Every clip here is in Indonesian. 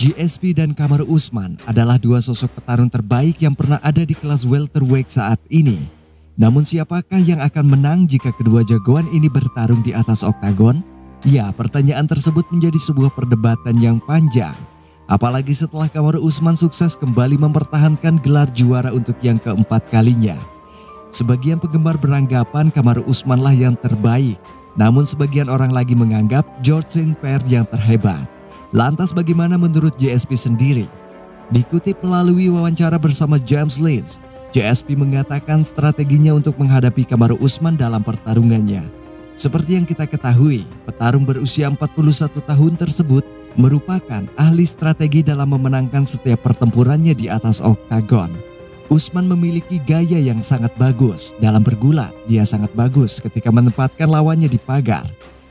GSP dan Kamaru Usman adalah dua sosok petarung terbaik yang pernah ada di kelas welterweight saat ini. Namun siapakah yang akan menang jika kedua jagoan ini bertarung di atas oktagon? Ya, pertanyaan tersebut menjadi sebuah perdebatan yang panjang. Apalagi setelah Kamaru Usman sukses kembali mempertahankan gelar juara untuk yang keempat kalinya. Sebagian penggemar beranggapan Kamaru Usman lah yang terbaik. Namun sebagian orang lagi menganggap George St. Pierre yang terhebat. Lantas bagaimana menurut GSP sendiri? Dikutip melalui wawancara bersama James Lynch, GSP mengatakan strateginya untuk menghadapi Kamaru Usman dalam pertarungannya. Seperti yang kita ketahui, petarung berusia 41 tahun tersebut merupakan ahli strategi dalam memenangkan setiap pertempurannya di atas oktagon. Usman memiliki gaya yang sangat bagus dalam bergulat. Dia sangat bagus ketika menempatkan lawannya di pagar.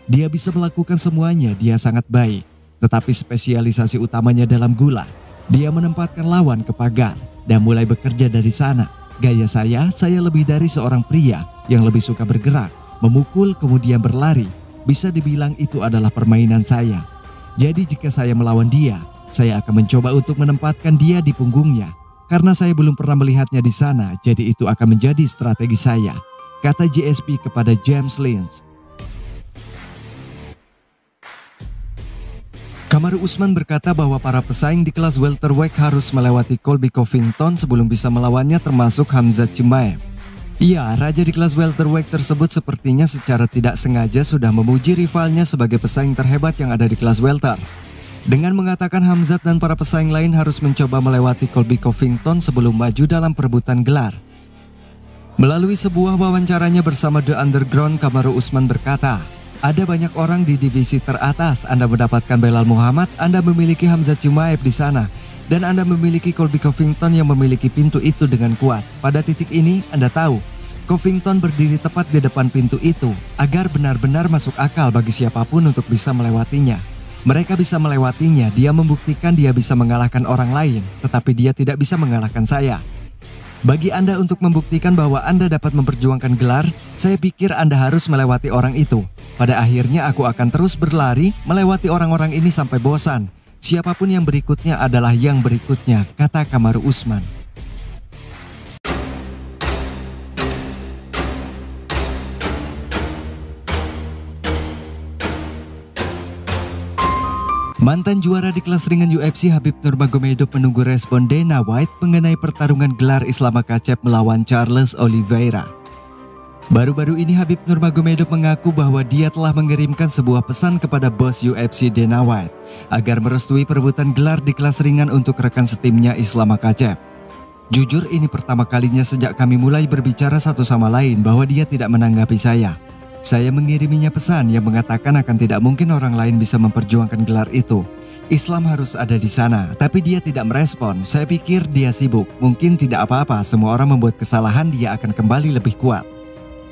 Dia bisa melakukan semuanya, dia sangat baik. Tetapi spesialisasi utamanya dalam gulat. Dia menempatkan lawan ke pagar dan mulai bekerja dari sana. Gaya saya lebih dari seorang pria yang lebih suka bergerak, memukul kemudian berlari. Bisa dibilang itu adalah permainan saya. Jadi jika saya melawan dia, saya akan mencoba untuk menempatkan dia di punggungnya. Karena saya belum pernah melihatnya di sana, jadi itu akan menjadi strategi saya, kata GSP kepada James Lynch. Kamaru Usman berkata bahwa para pesaing di kelas welterweight harus melewati Colby Covington sebelum bisa melawannya, termasuk Khamzat Chimaev. Iya, raja di kelas welterweight tersebut sepertinya secara tidak sengaja sudah memuji rivalnya sebagai pesaing terhebat yang ada di kelas welter. Dengan mengatakan Khamzat dan para pesaing lain harus mencoba melewati Colby Covington sebelum maju dalam perebutan gelar. Melalui sebuah wawancaranya bersama The Underground, Kamaru Usman berkata, "Ada banyak orang di divisi teratas. Anda mendapatkan Belal Muhammad, Anda memiliki Khamzat Chimaev di sana, dan Anda memiliki Colby Covington yang memiliki pintu itu dengan kuat. Pada titik ini, Anda tahu, Covington berdiri tepat di depan pintu itu agar benar-benar masuk akal bagi siapapun untuk bisa melewatinya. Mereka bisa melewatinya, dia membuktikan dia bisa mengalahkan orang lain, tetapi dia tidak bisa mengalahkan saya. Bagi Anda untuk membuktikan bahwa Anda dapat memperjuangkan gelar, saya pikir Anda harus melewati orang itu. Pada akhirnya aku akan terus berlari melewati orang-orang ini sampai bosan. Siapapun yang berikutnya adalah yang berikutnya," kata Kamaru Usman. Mantan juara di kelas ringan UFC Khabib Nurmagomedov menunggu respon Dana White mengenai pertarungan gelar Islam Makhachev melawan Charles Oliveira. Baru-baru ini Khabib Nurmagomedov mengaku bahwa dia telah mengirimkan sebuah pesan kepada bos UFC Dana White agar merestui perebutan gelar di kelas ringan untuk rekan setimnya Islam Makhachev. "Jujur ini pertama kalinya sejak kami mulai berbicara satu sama lain bahwa dia tidak menanggapi saya. Saya mengiriminya pesan yang mengatakan akan tidak mungkin orang lain bisa memperjuangkan gelar itu. Islam harus ada di sana, tapi dia tidak merespon. Saya pikir dia sibuk, mungkin tidak apa-apa, semua orang membuat kesalahan, dia akan kembali lebih kuat."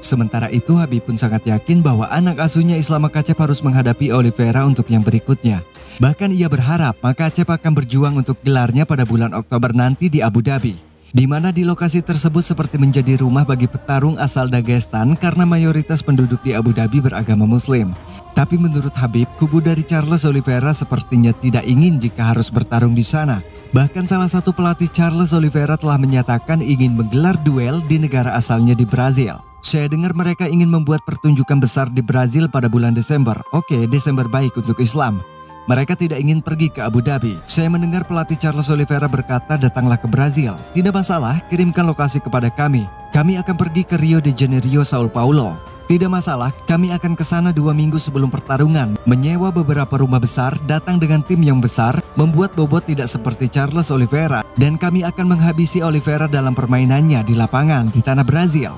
Sementara itu, Khabib pun sangat yakin bahwa anak asuhnya Islam Makhachev harus menghadapi Oliveira untuk yang berikutnya. Bahkan ia berharap Makhachev akan berjuang untuk gelarnya pada bulan Oktober nanti di Abu Dhabi, di mana di lokasi tersebut seperti menjadi rumah bagi petarung asal Dagestan karena mayoritas penduduk di Abu Dhabi beragama Muslim. Tapi menurut Khabib, kubu dari Charles Oliveira sepertinya tidak ingin jika harus bertarung di sana. Bahkan salah satu pelatih Charles Oliveira telah menyatakan ingin menggelar duel di negara asalnya di Brazil. "Saya dengar mereka ingin membuat pertunjukan besar di Brazil pada bulan Desember. Oke, Desember baik untuk Islam. Mereka tidak ingin pergi ke Abu Dhabi. Saya mendengar pelatih Charles Oliveira berkata datanglah ke Brazil. Tidak masalah, kirimkan lokasi kepada kami. Kami akan pergi ke Rio de Janeiro, Sao Paulo. Tidak masalah, kami akan ke sana 2 minggu sebelum pertarungan. Menyewa beberapa rumah besar, datang dengan tim yang besar, membuat bobot tidak seperti Charles Oliveira. Dan kami akan menghabisi Oliveira dalam permainannya di lapangan di tanah Brazil.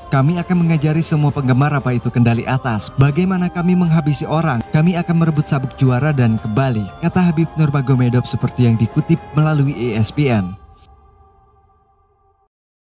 Kami akan mengajari semua penggemar apa itu kendali atas, bagaimana kami menghabisi orang, kami akan merebut sabuk juara dan kembali," kata Khabib Nurmagomedov seperti yang dikutip melalui ESPN.